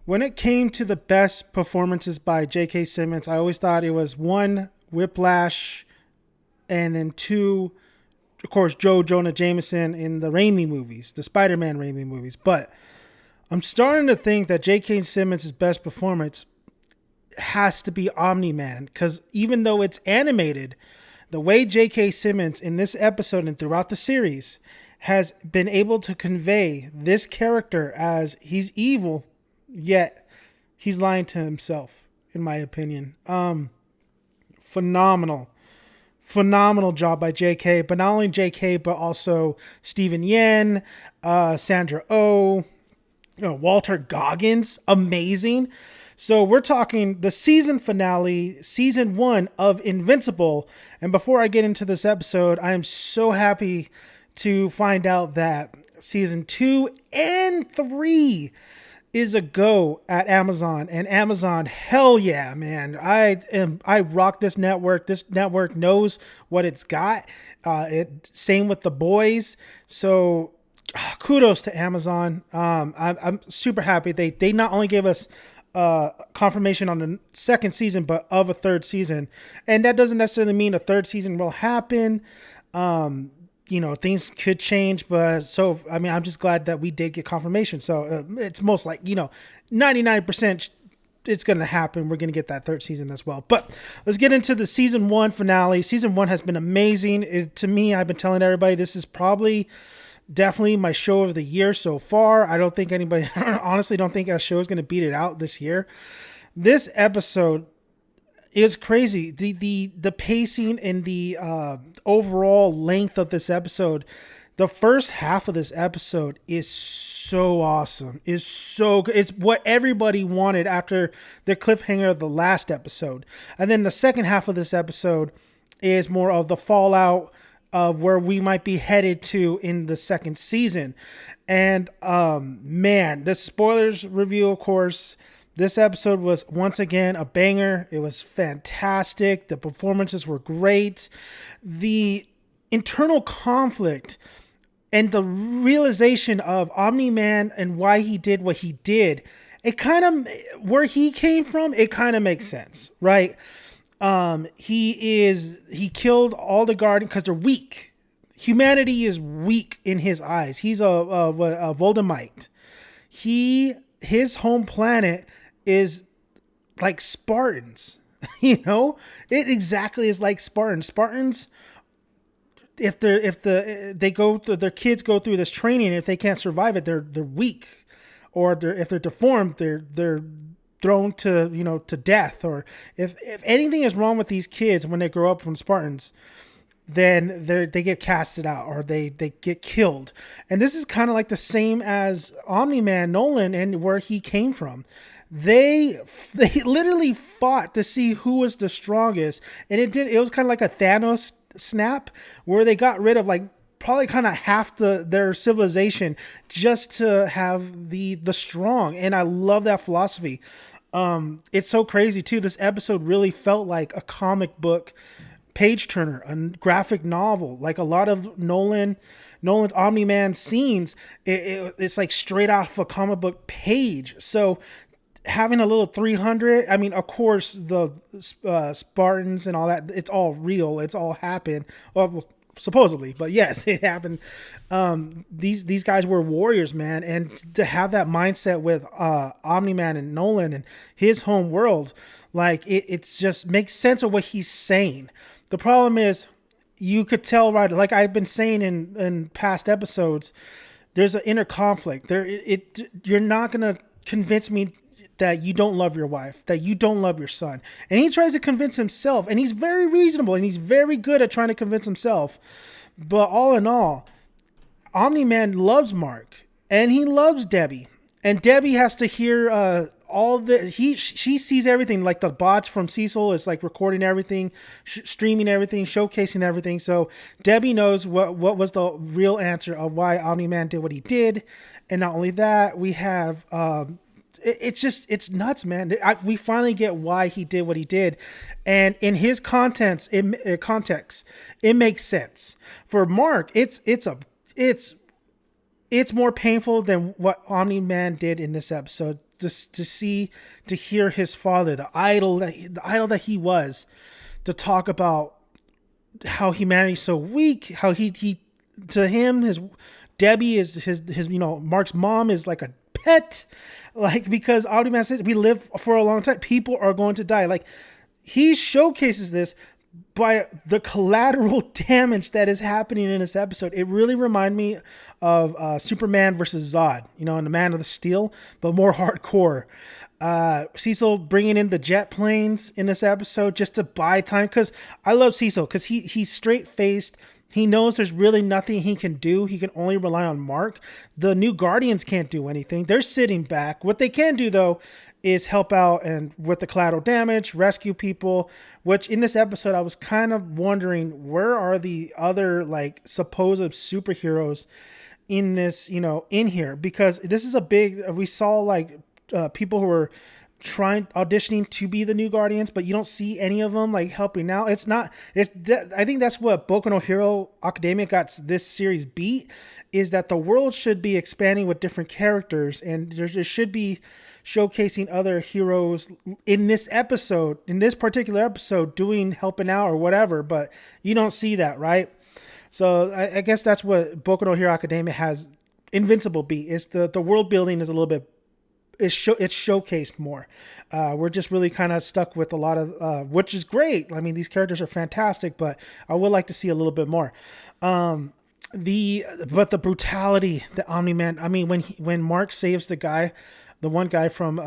when it came to the best performances by J.K. Simmons, I always thought it was one, Whiplash, and then two, of course, Joe Jonah Jameson in the Raimi movies, the Spider-Man Raimi movies. But I'm starting to think that J.K. Simmons' best performance has to be Omni-Man, because even though it's animated, the way J.K. Simmons in this episode and throughout the series has been able to convey this character as he's evil, yet he's lying to himself, in my opinion. Phenomenal job by J.K., but not only J.K., but also Stephen Yen, Sandra Oh, Walter Goggins, amazing. So we're talking the season finale, season 1 of Invincible. And before I get into this episode, I am so happy to find out that season 2 and 3 is a go at Amazon. And Amazon, hell yeah, man. I rock this network. This network knows what it's got. Same with The Boys. So kudos to Amazon. I'm super happy. They not only gave us confirmation on the second season, but of a third season. And that doesn't necessarily mean a third season will happen. Things could change, but I'm just glad that we did get confirmation. So it's most like, 99% it's going to happen. We're going to get that third season as well. But let's get into the season 1 finale. Season 1 has been amazing. To me, I've been telling everybody this is definitely my show of the year so far. I don't think anybody, honestly, don't think a show is going to beat it out this year. This episode is crazy. The pacing and the overall length of this episode, the first half of this episode is so awesome. Is so good. It's what everybody wanted after the cliffhanger of the last episode. And then the second half of this episode is more of the fallout of where we might be headed to in the second season. And the spoilers review, of course, this episode was once again a banger. It was fantastic. The performances were great. The internal conflict and the realization of Omni-Man and why he did what he did, it kind of, where he came from, it kind of makes sense, right? He killed all the Guardians because they're weak. Humanity is weak in his eyes. He's a Voldemite. His home planet is like Spartans. It exactly is like Spartans. Spartans, if their kids go through this training, if they can't survive it, they're weak, or if they're deformed, they're thrown to death. Or if anything is wrong with these kids when they grow up from Spartans, then they get casted out, or they get killed. And this is kind of like the same as Omni-Man Nolan and where he came from. They literally fought to see who was the strongest, and it was kind of like a Thanos snap where they got rid of probably kind of half their civilization just to have the strong. And I love that philosophy. It's so crazy too. This episode really felt like a comic book page turner, a graphic novel. Like a lot of Nolan's Omni-Man scenes, it's like straight off a comic book page. So having a little 300, I mean, of course, the Spartans and all that, it's all real. It's all happened. Well, supposedly, but yes, it happened. These guys were warriors, man. And to have that mindset with Omni-Man and Nolan and his home world, it's just makes sense of what he's saying. The problem is, you could tell, right, like I've been saying in past episodes, there's an inner conflict. You're not going to convince me that you don't love your wife, that you don't love your son. And he tries to convince himself, and he's very reasonable, and he's very good at trying to convince himself. But all in all, Omni-Man loves Mark, and he loves Debbie. And Debbie has to hear she sees everything, like the bots from Cecil is like recording everything, streaming everything, showcasing everything. So Debbie knows what was the real answer of why Omni-Man did what he did. And not only that, we have... it's nuts, man. We finally get why he did what he did, and in his context, it makes sense. For Mark, it's more painful than what Omni-Man did in this episode. to hear his father, the idol that he was, to talk about how humanity's so weak, how he to him, his Debbie is his Mark's mom is like a pet, like, because Omni-Man says we live for a long time, people are going to die. Like, he showcases this by the collateral damage that is happening in this episode. It really reminded me of Superman versus Zod, in the Man of Steel, but more hardcore. Cecil bringing in the jet planes in this episode just to buy time, because I love Cecil because he's straight-faced. He knows there's really nothing he can do. He can only rely on Mark. The new Guardians can't do anything. They're sitting back. What they can do, though, is help out and with the collateral damage, rescue people, which in this episode, I was kind of wondering, where are the other, like, supposed superheroes in this, in here? Because this is a big, we saw, like, people who were auditioning to be the new Guardians, but you don't see any of them like helping out. I think that's what Boku no Hero Academia got this series beat, is that the world should be expanding with different characters, and there should be showcasing other heroes in this particular episode, helping out or whatever, but you don't see that, right? So I guess that's what Boku no Hero Academia has Invincible beat, is the world building is a little bit, it's showcased more. We're just really kind of stuck with a lot of, which is great. I mean, these characters are fantastic, but I would like to see a little bit more. But the brutality, the Omni-Man. I mean, when Mark saves the one guy from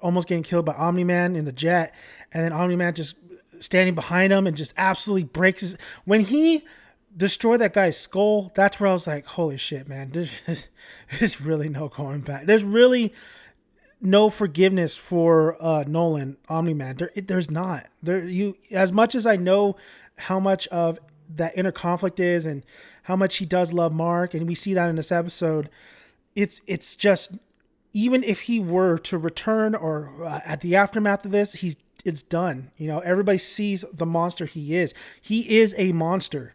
almost getting killed by Omni-Man in the jet, and then Omni-Man just standing behind him and just absolutely breaks when he destroyed that guy's skull. That's where I was like, holy shit, man, there's really no going back. There's really no forgiveness for Nolan, Omni-Man. There's not. As much as I know how much of that inner conflict is and how much he does love Mark, and we see that in this episode, it's just, even if he were to return or at the aftermath of this, it's done. Everybody sees the monster he is. He is a monster.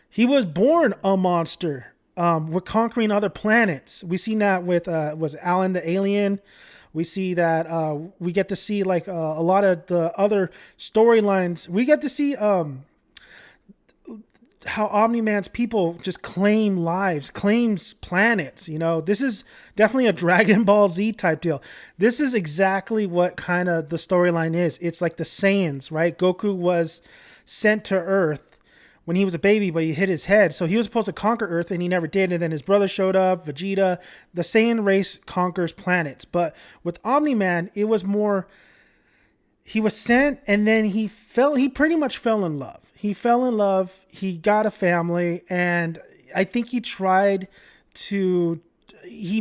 He was born a monster. We're conquering other planets. We seen that with was Alan the Alien. We see that we get to see like a lot of the other storylines. We get to see how Omni-Man's people just claim lives, claims planets. This is definitely a Dragon Ball Z type deal. This is exactly what kind of the storyline is. It's like the Saiyans, right? Goku was sent to Earth when he was a baby, but he hit his head. So he was supposed to conquer Earth, and he never did. And then his brother showed up, Vegeta. The Saiyan race conquers planets. But with Omni-Man, it was more, he was sent, and then he pretty much fell in love. He fell in love. He got a family, and I think he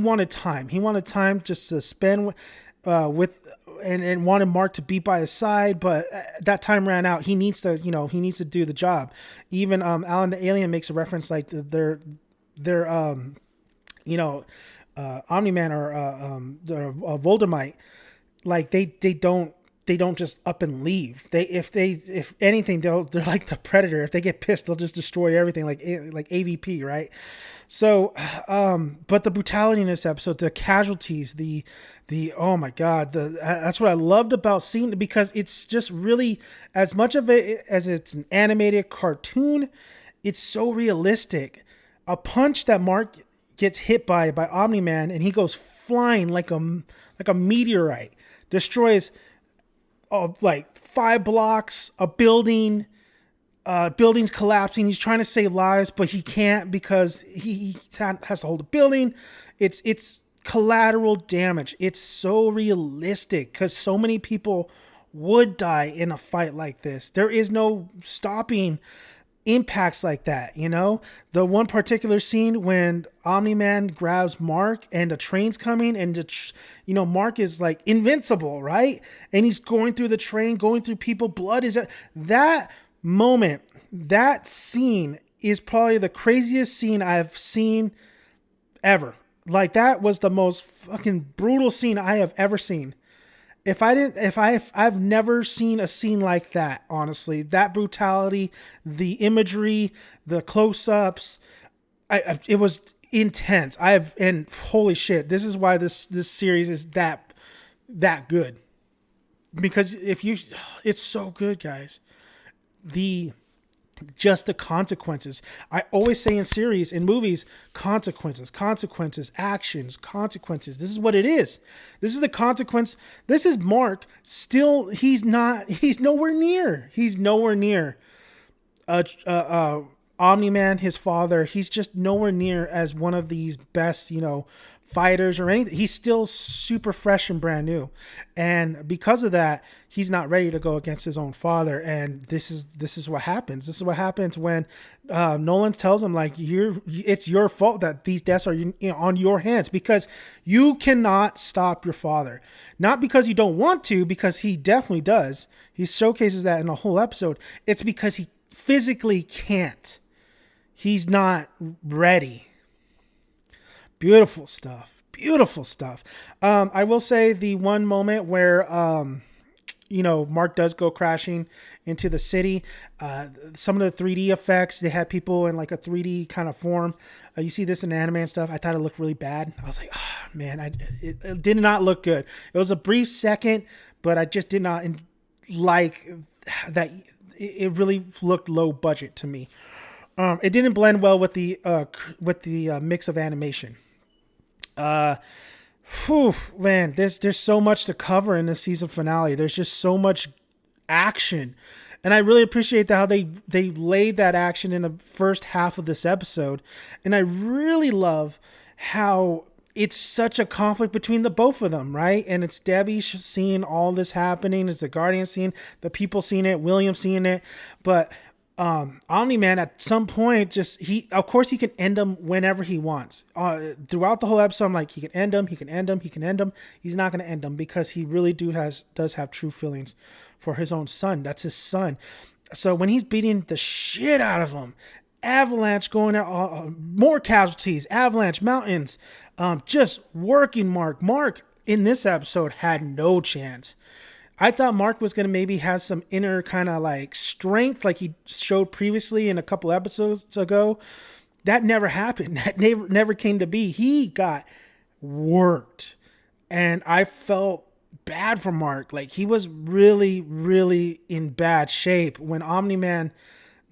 wanted time. He wanted time just to spend with, and wanted Mark to be by his side, but that time ran out. He needs to do the job. Even Alan the Alien makes a reference like their Omni-Man or Voldemite, like they don't just up and leave. If anything, they're like the Predator. If they get pissed, they'll just destroy everything, like AVP, right? So, but the brutality in this episode, the casualties, the oh my God, that's what I loved about seeing it, because it's just really, as much of it as it's an animated cartoon, it's so realistic. A punch that Mark gets hit by Omni-Man, and he goes flying like a meteorite, destroys like 5 blocks, a building. Building's collapsing. He's trying to save lives, but he can't because he has to hold the building. It's collateral damage. It's so realistic because so many people would die in a fight like this. There is no stopping impacts like that. The one particular scene when Omni-Man grabs Mark and the train's coming, and Mark is like invincible, right? And he's going through the train, going through people. Blood is that moment. That scene is probably the craziest scene I've seen ever. Like, that was the most fucking brutal scene I have ever seen. I've never seen a scene like that, honestly. That brutality, the imagery, the close-ups, it was intense. And holy shit, this is why this series is that that good. Because it's so good, guys. The consequences. I always say in series, in movies, consequences, actions, consequences. This is what it is. This is the consequence. This is Mark. Still, he's nowhere near. Omni-Man, his father. He's just nowhere near as one of these best, fighters or anything. He's still super fresh and brand new, and because of that, he's not ready to go against his own father. And this is what happens. This is what happens when Nolan tells him, like, it's your fault that these deaths are on your hands, because you cannot stop your father. Not because you don't want to, because he definitely does. He showcases that in the whole episode. It's because he physically can't. He's not ready. Beautiful stuff. I will say the one moment where, Mark does go crashing into the city. Some of the 3D effects, they had people in like a 3D kind of form. You see this in anime and stuff. I thought it looked really bad. I was like, man, it did not look good. It was a brief second, but I just did not like that. It really looked low budget to me. It didn't blend well with the mix of animation. Man, there's so much to cover in this season finale. There's just so much action, and I really appreciate how they laid that action in the first half of this episode. And I really love how it's such a conflict between the both of them, right? And it's Debbie seeing all this happening, it's the Guardian seeing, the people seeing it, William seeing it, but Omni-Man at some point of course he can end him whenever he wants. Throughout the whole episode, I'm like, he can end him. He's not going to end him because he really does have true feelings for his own son. That's his son. So when he's beating the shit out of him, avalanche going out, more casualties, avalanche, mountains, just working Mark. Mark in this episode had no chance. I thought Mark was going to maybe have some inner kind of like strength like he showed previously in a couple episodes ago. That never happened. That never came to be. He got worked. And I felt bad for Mark. Like, he was really, really in bad shape when Omni-Man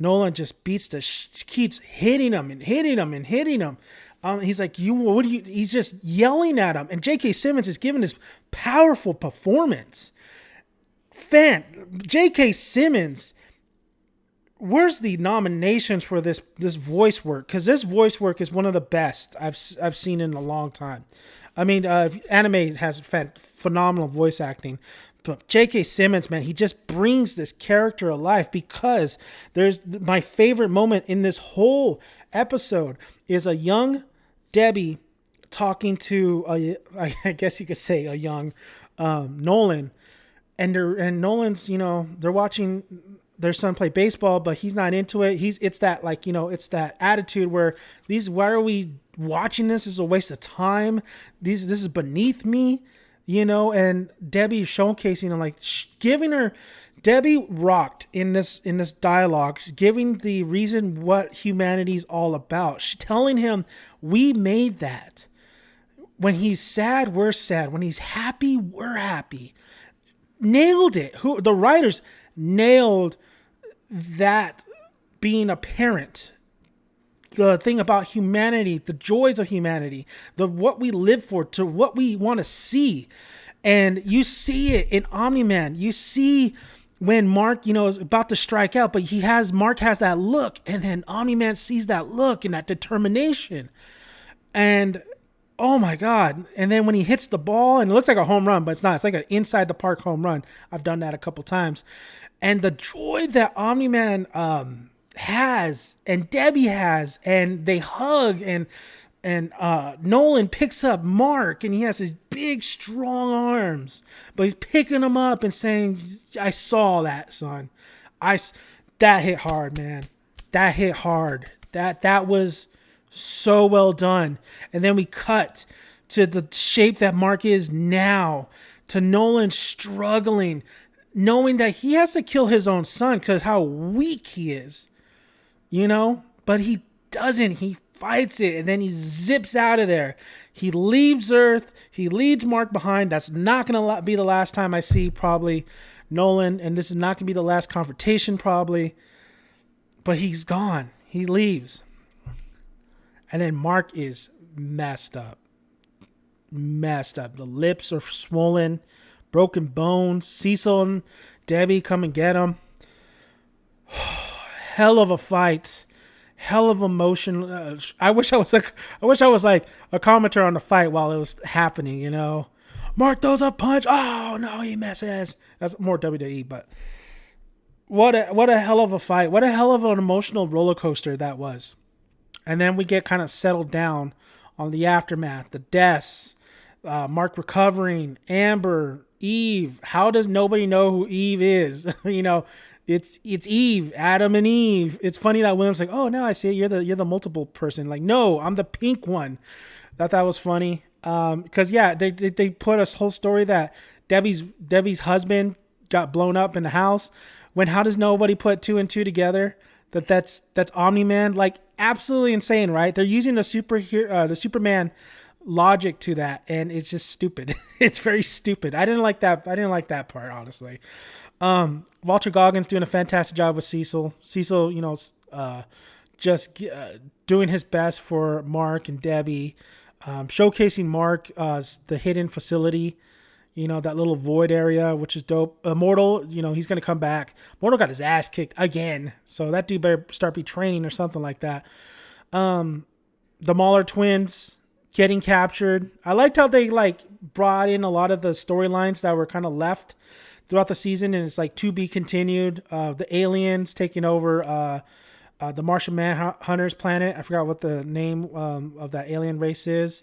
Nolan just keeps hitting him and hitting him and hitting him. He's like, he's just yelling at him. And J.K. Simmons is giving this powerful performance. J.K. Simmons, where's the nominations for this voice work? Because this voice work is one of the best I've seen in a long time. I mean, anime has phenomenal voice acting, but J.K. Simmons, man, he just brings this character alive, because there's my favorite moment in this whole episode is a young Debbie talking to, I guess you could say, a young Nolan. And Nolan's, they're watching their son play baseball, but he's not into it. It's that attitude where why are we watching this? This is a waste of time. This is beneath me, and Debbie showcasing him, like Debbie rocked in this dialogue, giving the reason what humanity's all about. She's telling him we made that. When he's sad, we're sad. When he's happy, we're happy. Nailed it. The writers nailed that, being a parent, the thing about humanity, the joys of humanity, what we live for, to what we want to see. And you see it in Omni-Man. You see when Mark, is about to strike out, but Mark has that look, and then Omni-Man sees that look and that determination. And oh my God. And then when he hits the ball, and it looks like a home run, but it's not. It's like an inside the park home run. I've done that a couple times. And the joy that Omni-Man has, and Debbie has, and they hug, and Nolan picks up Mark, and he has his big, strong arms, but he's picking him up and saying, I saw that, son. That hit hard, man. That hit hard. That was so well done. And then we cut to the shape that Mark is now, to Nolan struggling, knowing that he has to kill his own son because how weak he is, but he doesn't. He fights it, and then he zips out of there. He leaves Earth. He leaves Mark behind. That's not going to be the last time I see probably Nolan, and this is not going to be the last confrontation probably. But he's gone. He leaves. And then Mark is messed up. Messed up. The lips are swollen, broken bones. Cecil and Debbie come and get him. Hell of a fight. Hell of emotion. I wish I was like a commentator on the fight while it was happening, you know. Mark throws a punch. Oh no, he misses. That's more WWE, but what a hell of a fight. What a hell of an emotional roller coaster that was. And then we get kind of settled down on the aftermath, the deaths, Mark recovering, Amber, Eve. How does nobody know who Eve is? You know, it's Eve, Adam and Eve. It's funny that William's like, oh no, I see it. You're the multiple person. Like, no, I'm the pink one. That was funny. Because yeah, they put a whole story that Debbie's husband got blown up in the house. When how does nobody put two and two together? That's Omni-Man. Like, absolutely insane, right? They're using the Superman logic to that, and it's just stupid. It's very stupid. I didn't like that part, honestly. Walter Goggins doing a fantastic job with Cecil. Cecil, you know, just doing his best for Mark and Debbie, showcasing Mark, the hidden facility, you know, that little void area, which is dope. Immortal, you know, he's going to come back. Immortal got his ass kicked again, so that dude better start be training or something like that. The Mahler twins getting captured. I liked how they like brought in a lot of the storylines that were kind of left throughout the season, and it's like to be continued. The aliens taking over the Martian Manhunter's planet. I forgot what the name of that alien race is.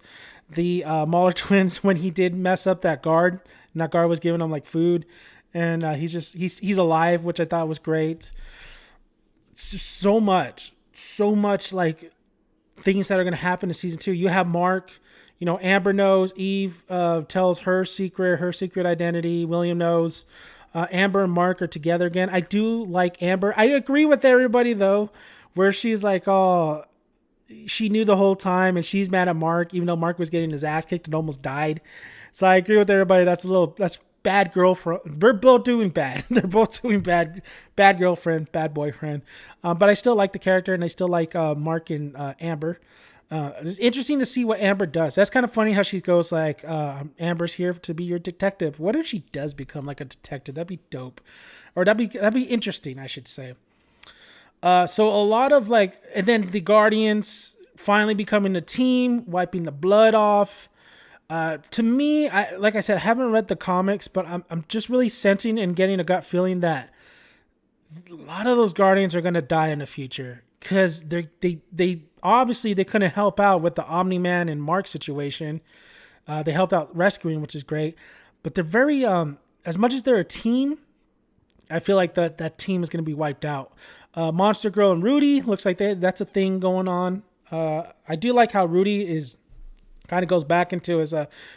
The Mahler twins, when he did mess up that guard, and that guard was giving him like food, and he's alive, which I thought was great. So much like things that are going to happen in season 2. You have Mark, you know, Amber knows, Eve tells her secret identity. William knows. Amber and Mark are together again. I do like Amber. I agree with everybody though, where she's like, oh, she knew the whole time and she's mad at Mark, even though Mark was getting his ass kicked and almost died. So I agree with everybody. That's bad girlfriend. We're both doing bad. They're both doing bad girlfriend, bad boyfriend. But I still like the character, and I still like Mark and Amber. It's interesting to see what Amber does. That's kind of funny how she goes like, Amber's here to be your detective. What if she does become like a detective? That'd be dope. Or that'd be interesting, I should say. So a lot of like, and then the Guardians finally becoming a team, wiping the blood off. To me, like I said, I haven't read the comics, but I'm just really sensing and getting a gut feeling that a lot of those Guardians are going to die in the future, because they obviously they couldn't help out with the Omni-Man and Mark situation. They helped out rescuing, which is great, but they're very as much as they're a team, I feel like that team is going to be wiped out. Monster Girl and Rudy, looks like that's a thing going on. I do like how Rudy is kind of goes back into his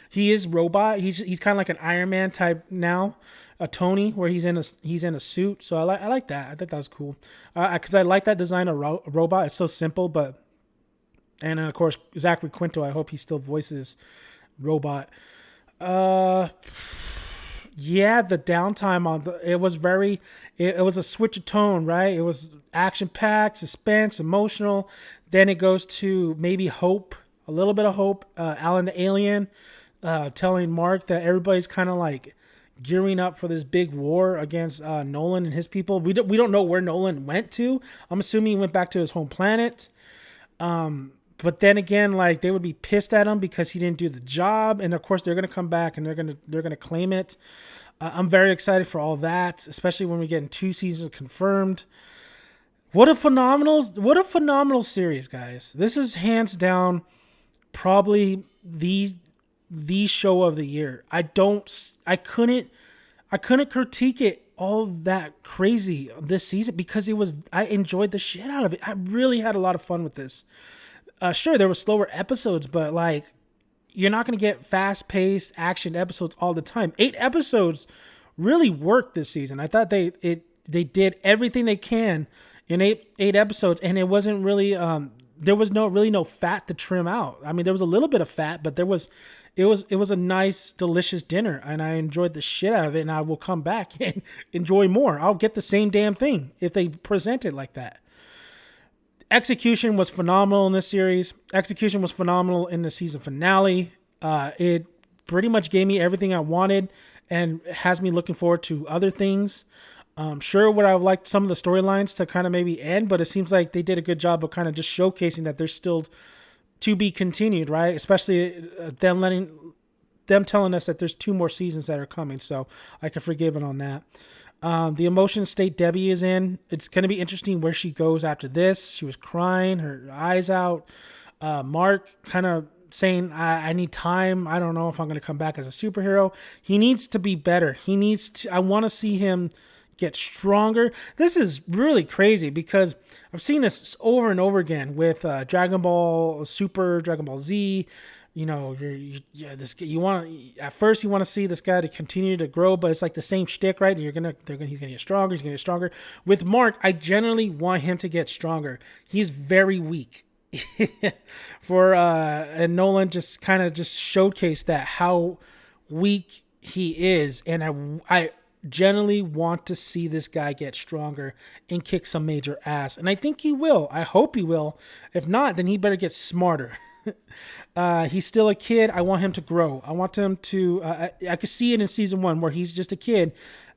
he is robot. He's kind of like an Iron Man type now, a Tony, where he's in a suit. So I like that. I think that was cool, because I like that design of robot. It's so simple, but and then of course Zachary Quinto. I hope he still voices robot. Yeah, the downtime on it was it was a switch of tone, right? It was action packed, suspense, emotional. Then it goes to maybe hope, a little bit of hope. Alan the alien telling Mark that everybody's kind of like gearing up for this big war against Nolan and his people. We don't know where Nolan went to. I'm assuming he went back to his home planet. But then again, like they would be pissed at him because he didn't do the job, and of course they're gonna come back and they're gonna claim it. I'm very excited for all that, especially when we get in 2 seasons confirmed. What a phenomenal series, guys! This is hands down probably the show of the year. I couldn't critique it all that crazy this season because I enjoyed the shit out of it. I really had a lot of fun with this. Sure, there were slower episodes, but like you're not going to get fast-paced action episodes all the time. 8 episodes really worked this season. I thought they did everything they can in eight episodes, and it wasn't really there was no fat to trim out. I mean, there was a little bit of fat, but it was a nice, delicious dinner, and I enjoyed the shit out of it, and I will come back and enjoy more. I'll get the same damn thing if they present it like that. Execution was phenomenal in this series. Execution was phenomenal in the season finale. It pretty much gave me everything I wanted and has me looking forward to other things. Sure, would I have liked some of the storylines to kind of maybe end, but it seems like they did a good job of kind of just showcasing that they're still to be continued, right? Especially them telling us that there's 2 more seasons that are coming, so I can forgive it on that. The emotion state Debbie is in, it's going to be interesting where she goes after this. She was crying, her eyes out. Mark kind of saying, I need time. I don't know if I'm going to come back as a superhero. He needs to be better. I want to see him get stronger. This is really crazy because I've seen this over and over again with Dragon Ball Super, Dragon Ball Z. At first you want to see this guy to continue to grow, but it's like the same shtick, right? He's gonna get stronger. He's gonna get stronger. With Mark, I generally want him to get stronger. He's very weak. And Nolan just kind of just showcased that how weak he is, and I generally want to see this guy get stronger and kick some major ass, and I think he will. I hope he will. If not, then he better get smarter. He's still a kid. I want him to grow. I want him to. I could see it in season 1 where he's just a kid,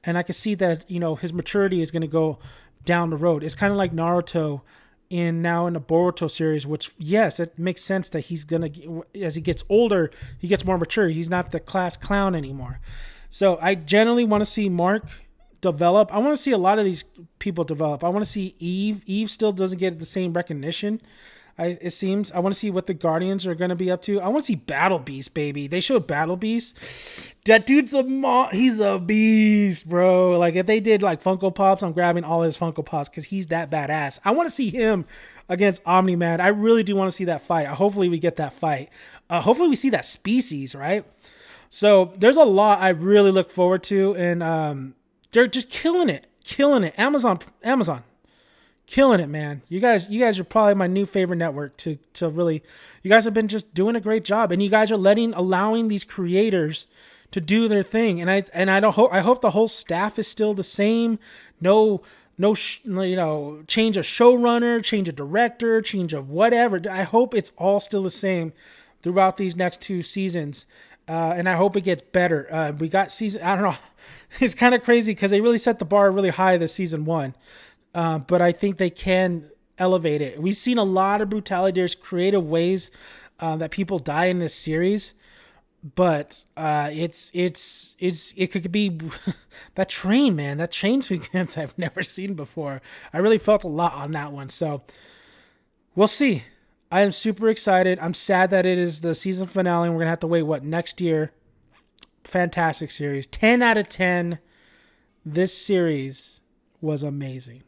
and I could see that his maturity is going to go down the road. It's kind of like Naruto in the Boruto series, which yes, it makes sense that he's gonna, as he gets older, he gets more mature. He's not the class clown anymore. So I generally want to see Mark develop. I want to see a lot of these people develop. I want to see Eve. Eve still doesn't get the same recognition. It seems. I want to see what the Guardians are going to be up to. I want to see Battle Beast, baby. They showed Battle Beast. That dude's he's a beast, bro. Like, if they did, like, Funko Pops, I'm grabbing all his Funko Pops because he's that badass. I want to see him against Omni-Man. I really do want to see that fight. Hopefully we get that fight. Hopefully we see that species, right? So there's a lot I really look forward to, and they're just killing it. Amazon. Killing it, man. You guys are probably my new favorite network to really, you guys have been just doing a great job, and you guys are allowing these creators to do their thing. And I hope the whole staff is still the same. No, change of showrunner, change of director, change of whatever. I hope it's all still the same throughout these next 2 seasons. And I hope it gets better. We got I don't know. It's kind of crazy because they really set the bar really high this season 1. But I think they can elevate it. We've seen a lot of brutality. There's creative ways that people die in this series, but it could be that train, man. That train sequence I've never seen before. I really felt a lot on that one. So we'll see. I am super excited. I'm sad that it is the season finale, and we're gonna have to wait next year. Fantastic series. 10 out of 10. This series was amazing.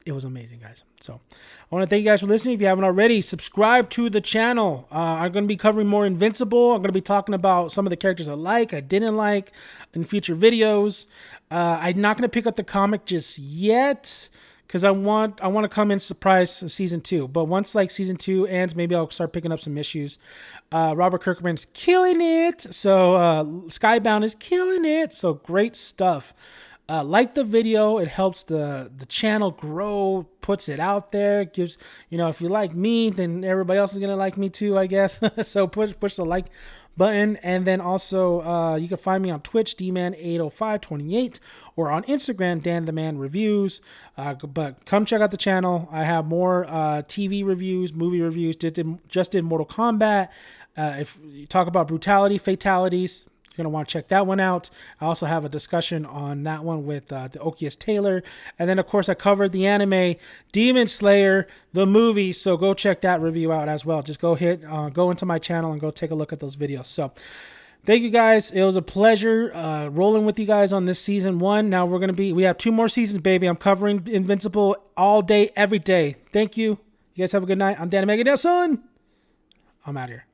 It was amazing, guys. So I want to thank you guys for listening. If you haven't already, subscribe to the channel. I'm going to be covering more Invincible. I'm going to be talking about some of the characters I didn't like in future videos. I'm not going to pick up the comic just yet because I want to come in surprise season 2. But once season 2 ends, maybe I'll start picking up some issues. Robert Kirkman's killing it. So Skybound is killing it. So great stuff. Like the video, it helps the channel grow, puts it out there, gives, if you like me, then everybody else is going to like me too, I guess. So push the like button. And then also, you can find me on Twitch, dman80528, or on Instagram, danthemanreviews. But come check out the channel. I have more TV reviews, movie reviews, just did Mortal Kombat. If you talk about brutality, fatalities, you're going to want to check that one out. I also have a discussion on that one with the Okius Taylor. And then, of course, I covered the anime Demon Slayer, the movie. So go check that review out as well. Just go into my channel and go take a look at those videos. So thank you guys. It was a pleasure rolling with you guys on this season 1. Now we have 2 more seasons, baby. I'm covering Invincible all day, every day. Thank you. You guys have a good night. I'm Dan Megadeth, son. I'm out here.